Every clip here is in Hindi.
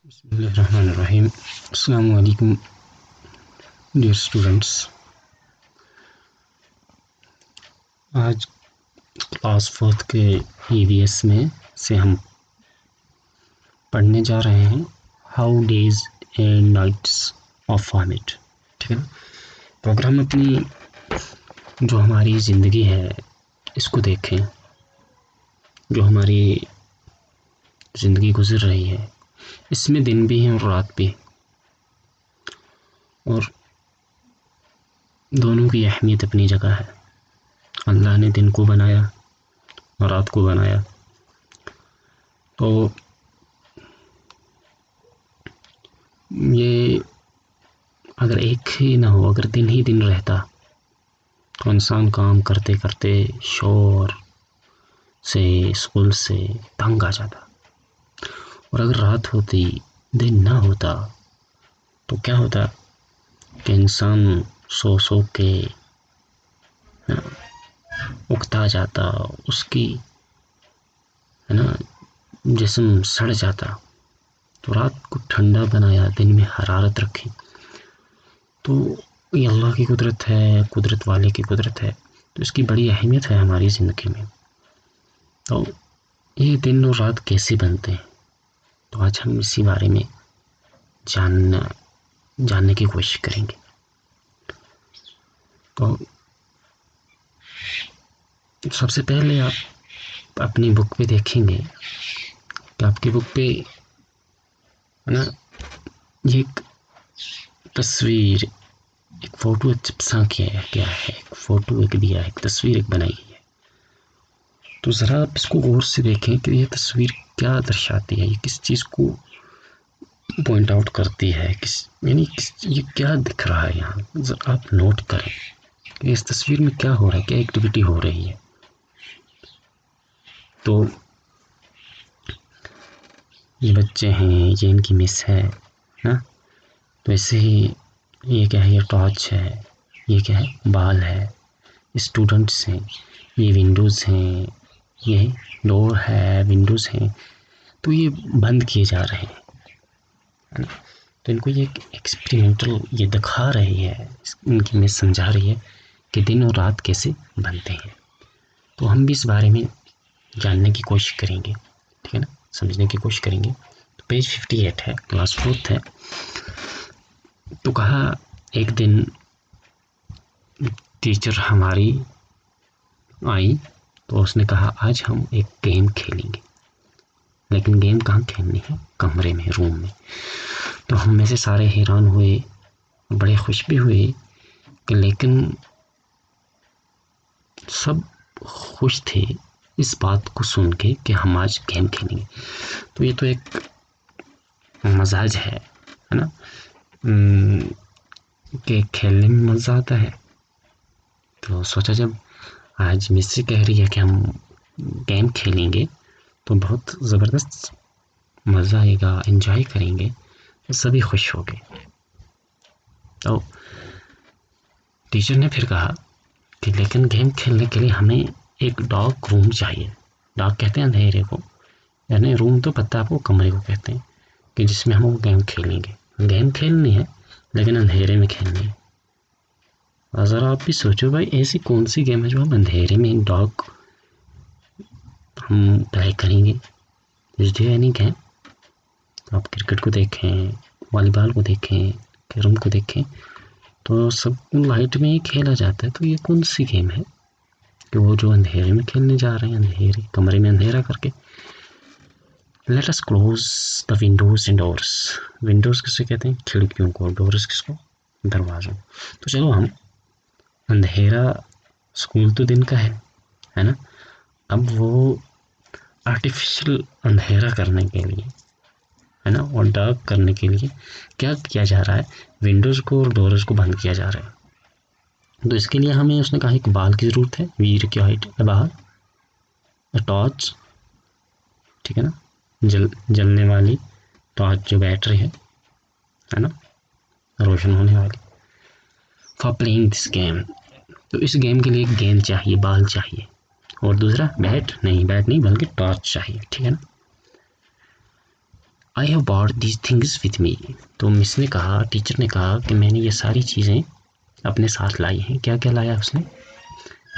बिस्मिल्लाहिर्रहमानिर्रहीम। अस्सलामु अलैकुम डियर स्टूडेंट्स। आज क्लास फोर्थ के ईवीएस में से हम पढ़ने जा रहे हैं how days and nights of format. ठीक है ना। प्रोग्राम अपनी जो हमारी ज़िंदगी है इसको देखें, जो हमारी ज़िंदगी गुजर रही है इसमें दिन भी हैं और रात भी, और दोनों की अहमियत अपनी जगह है। अल्लाह ने दिन को बनाया और रात को बनाया, तो ये अगर एक ही ना हो, अगर दिन ही दिन रहता तो इंसान काम करते करते शोर से, स्कूल से तंग आ जाता। और अगर रात होती, दिन ना होता, तो क्या होता कि इंसान सो सो के उकता जाता, उसकी है ना जिस्म सड़ जाता। तो रात को ठंडा बनाया, दिन में हरारत रखी, तो ये अल्लाह की कुदरत है, कुदरत वाले की कुदरत है। तो इसकी बड़ी अहमियत है हमारी ज़िंदगी में। तो ये दिन और रात कैसे बनते हैं, तो आज हम इसी बारे में जानने की कोशिश करेंगे। तो सबसे पहले आप अपनी बुक पे देखेंगे कि आपकी बुक पे है ना ये एक तस्वीर, एक फ़ोटो चिपसा क्या है, एक फ़ोटो एक दिया है, एक तस्वीर एक बनाई गई है। तो ज़रा आप इसको गौर से देखें कि ये तस्वीर क्या दर्शाती है, ये किस चीज़ को पॉइंट आउट करती है, ये क्या दिख रहा है यहाँ। ज़रा आप नोट करें कि इस तस्वीर में क्या हो रहा है, क्या एक्टिविटी हो रही है। तो ये बच्चे हैं, ये इनकी मिस है ना। तो ऐसे ही ये क्या है, ये टॉर्च है, ये क्या है, बाल है, स्टूडेंट्स हैं, ये विंडोज़ हैं, ये डोर है, विंडोज़ हैं। तो ये बंद किए जा रहे हैं, है ना। तो इनको ये एक्सपेरिमेंटल ये दिखा रही है, इनकी मिस समझा रही है कि दिन और रात कैसे बनते हैं। तो हम भी इस बारे में जानने की कोशिश करेंगे, ठीक है ना, समझने की कोशिश करेंगे। तो पेज 58 है, क्लास फोर्थ है। तो कहा एक दिन टीचर हमारी आई, तो उसने कहा आज हम एक गेम खेलेंगे। लेकिन गेम कहाँ खेलनी है, कमरे में, रूम में। तो हम में से सारे हैरान हुए, बड़े खुश भी हुए कि, लेकिन सब खुश थे इस बात को सुन के कि हम आज गेम खेलेंगे। तो ये तो एक मजाज है ना, कि खेलने में मज़ा आता है। तो सोचा जब आज मिस्सी कह रही है कि हम गेम खेलेंगे तो बहुत ज़बरदस्त मज़ा आएगा, एंजॉय करेंगे। तो सभी खुश हो गए। तो टीचर ने फिर कहा कि लेकिन गेम खेलने के लिए हमें एक डार्क रूम चाहिए। डार्क कहते हैं अंधेरे को, यानी रूम तो पता है आपको, कमरे को कहते हैं, कि जिसमें हम वो गेम खेलेंगे। गेम खेलनी है लेकिन अंधेरे में खेलनी है। और ज़रा आप भी सोचो भाई, ऐसी कौन सी गेम है जो हम अंधेरे में डार्क हम प्ले करेंगे। Is there any game? आप क्रिकेट को देखें, वॉलीबॉल को देखें, कैरम को देखें, तो सब लाइट में ही खेला जाता है। तो ये कौन सी गेम है कि वो जो अंधेरे में खेलने जा रहे हैं, अंधेरे कमरे में अंधेरा करके। Let us close the Windows and doors. Windows किसे कहते हैं, खिड़कियों को, डोर्स किसको, दरवाज़ों। तो चलो हम अंधेरा, स्कूल तो दिन का है ना। अब वो आर्टिफिशियल अंधेरा करने के लिए, है ना, और डार्क करने के लिए क्या किया जा रहा है, विंडोज़ को और डोर्स को बंद किया जा रहा है। तो इसके लिए हमें उसने कहा एक बाल की ज़रूरत है, वीर की हाइट है बाहर, टॉर्च, ठीक है ना, जलने वाली टॉर्च जो बैटरी है ना, रोशन होने वाली, फॉर प्लेइंग दिस गेम। तो इस गेम के लिए गेंद चाहिए, बाल चाहिए, और दूसरा बैट नहीं बल्कि टॉर्च चाहिए, ठीक है ना। I have bought these things with me. तो मिस ने कहा, टीचर ने कहा कि मैंने ये सारी चीज़ें अपने साथ लाई हैं। क्या क्या लाया उसने?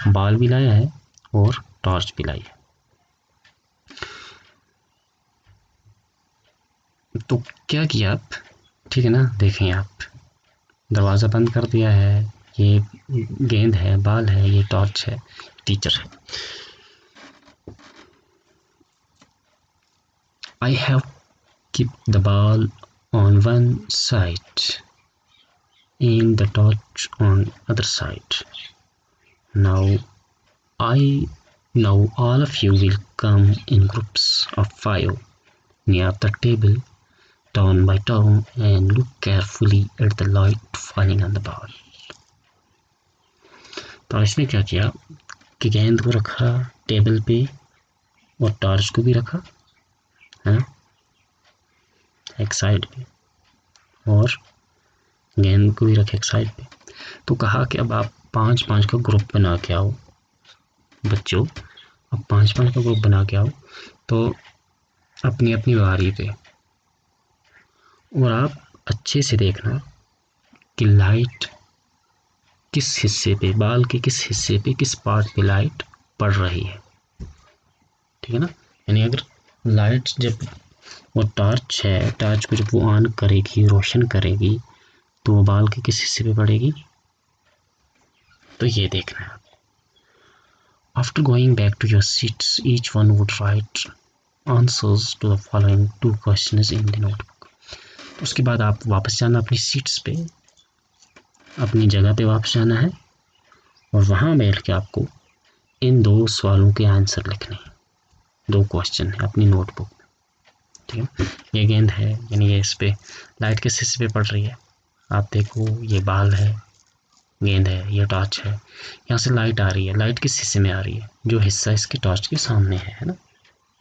बॉल भी लाया है और टॉर्च भी लाई है। तो क्या किया आप, ठीक है ना, देखें आप, दरवाज़ा बंद कर दिया है, ये गेंद है, बॉल है, ये टॉर्च है, टीचर है। I have kept the ball on one side and the torch on other side. Now now all of you will come in groups of 5 near the table, turn by turn, and look carefully at the light falling on the ball. तो इसने क्या किया कि गेंद को रखा टेबल पे और टॉर्च को भी रखा है ना एक साइड पे, और गेंद को भी रखे एक साइड पे। तो कहा कि अब आप 5-5 का ग्रुप बना के आओ बच्चों, अब 5-5 का ग्रुप बना के आओ। तो अपनी अपनी बारी पे, और आप अच्छे से देखना कि लाइट किस हिस्से पे, बाल के किस हिस्से पे, किस पार्ट पे लाइट पड़ रही है, ठीक है ना। यानी अगर लाइट जब वो टॉर्च है, टॉर्च को जब वो ऑन करेगी, रोशन करेगी, तो वो बाल के किस हिस्से पे पड़ेगी, तो ये देखना है। After going back to your seats each one would write answers to the following 2 questions in the notebook. उसके बाद आप वापस जाना अपनी सीट्स पे, अपनी जगह पे वापस जाना है, और वहाँ बैठ के आपको इन 2 सवालों के आंसर लिखने हैं। 2 क्वेश्चन है अपनी नोटबुक में, ठीक है। ये गेंद है, यानी ये इस पे लाइट किस हिस्से पे पड़ रही है, आप देखो ये बाल है, गेंद है, ये टॉर्च है, यहाँ से लाइट आ रही है, लाइट किस हिस्से में आ रही है, जो हिस्सा इसके टॉर्च के सामने है ना,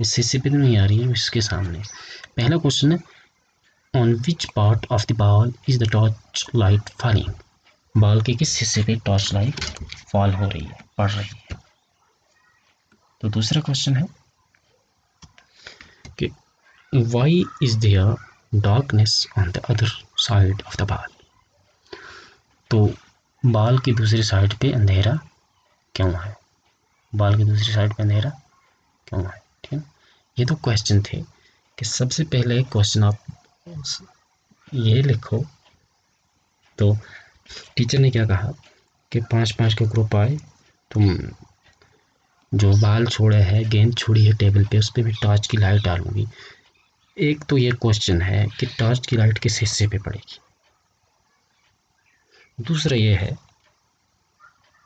इस हिस्से पे तो नहीं आ रही है, इसके सामने। पहला क्वेश्चन है on which part of the ball is the torch light falling, ball के किस हिस्से पे टॉर्च लाइट फॉल हो रही है, पड़ रही है। तो दूसरा क्वेश्चन है कि why is there darkness on the other side of the ball, तो बॉल की दूसरी साइड पे अंधेरा क्यों है, बॉल की दूसरी साइड पे अंधेरा क्यों है, ठीक है। ये तो क्वेश्चन थे कि सबसे पहले क्वेश्चन आप ये लिखो। तो टीचर ने क्या कहा कि 5-5 का ग्रुप आए, तुम जो बाल छोड़ा है, गेंद छोड़ी है टेबल पे, उस पर भी टॉर्च की लाइट डालूंगी। एक तो ये क्वेश्चन है कि टॉर्च की लाइट किस हिस्से पे पड़ेगी। दूसरा ये है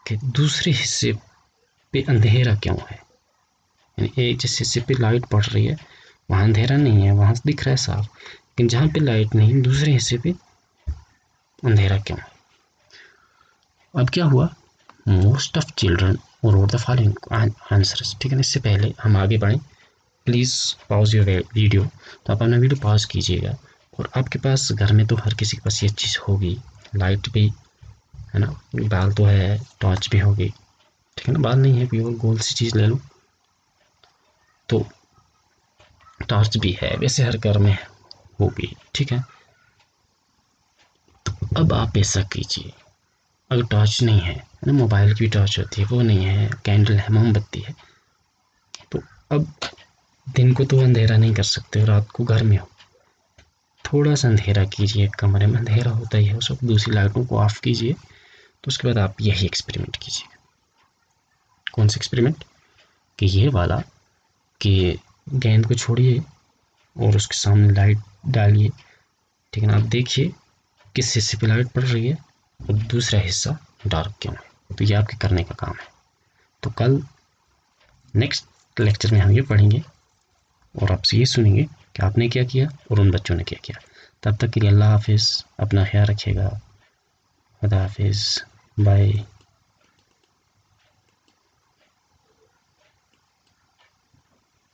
कि दूसरे हिस्से पे अंधेरा क्यों है, यानी एक जिस हिस्से पे लाइट पड़ रही है वहाँ अंधेरा नहीं है, वहाँ दिख रहा है साफ, लेकिन जहाँ पे लाइट नहीं, दूसरे हिस्से पे अंधेरा क्यों। अब क्या हुआ, most of children wrote the following answers, ठीक है ना। इससे पहले हम आगे बढ़ें, प्लीज़ पॉज योर वीडियो। तो आप अपना वीडियो पॉज कीजिएगा, और आपके पास घर में तो हर किसी के पास ये चीज़ होगी, लाइट भी है ना, बाल तो है, टॉर्च भी होगी, ठीक है ना। बाल नहीं है, प्योर गोल सी चीज़ ले लो, तो टॉर्च भी है, वैसे हर घर में होगी, ठीक है। तो अब आप ऐसा कीजिए, अगर टॉर्च नहीं है ना, मोबाइल की टॉर्च होती है, वो नहीं है, कैंडल है, मोमबत्ती है, तो अब दिन को तो अंधेरा नहीं कर सकते, रात को घर में हो, थोड़ा सा अंधेरा कीजिए, कमरे में अंधेरा होता ही है, उस वक्त दूसरी लाइटों को ऑफ कीजिए। तो उसके बाद आप यही एक्सपेरिमेंट कीजिए। कौन सा एक्सपेरिमेंट, कि ये वाला, कि गेंद को छोड़िए और उसके सामने लाइट डालिए, ठीक है ना। आप देखिए किस हिस्से पे लाइट पड़ रही है और दूसरा हिस्सा डार्क क्यों है। तो ये आपके करने का काम है। तो कल नेक्स्ट लेक्चर में हम ये पढ़ेंगे और आपसे ये सुनेंगे कि आपने क्या किया और उन बच्चों ने क्या किया। तब तक के लिए अल्लाह हाफिज़, अपना ख्याल रखिएगा, खुदा हाफिज़, बाय।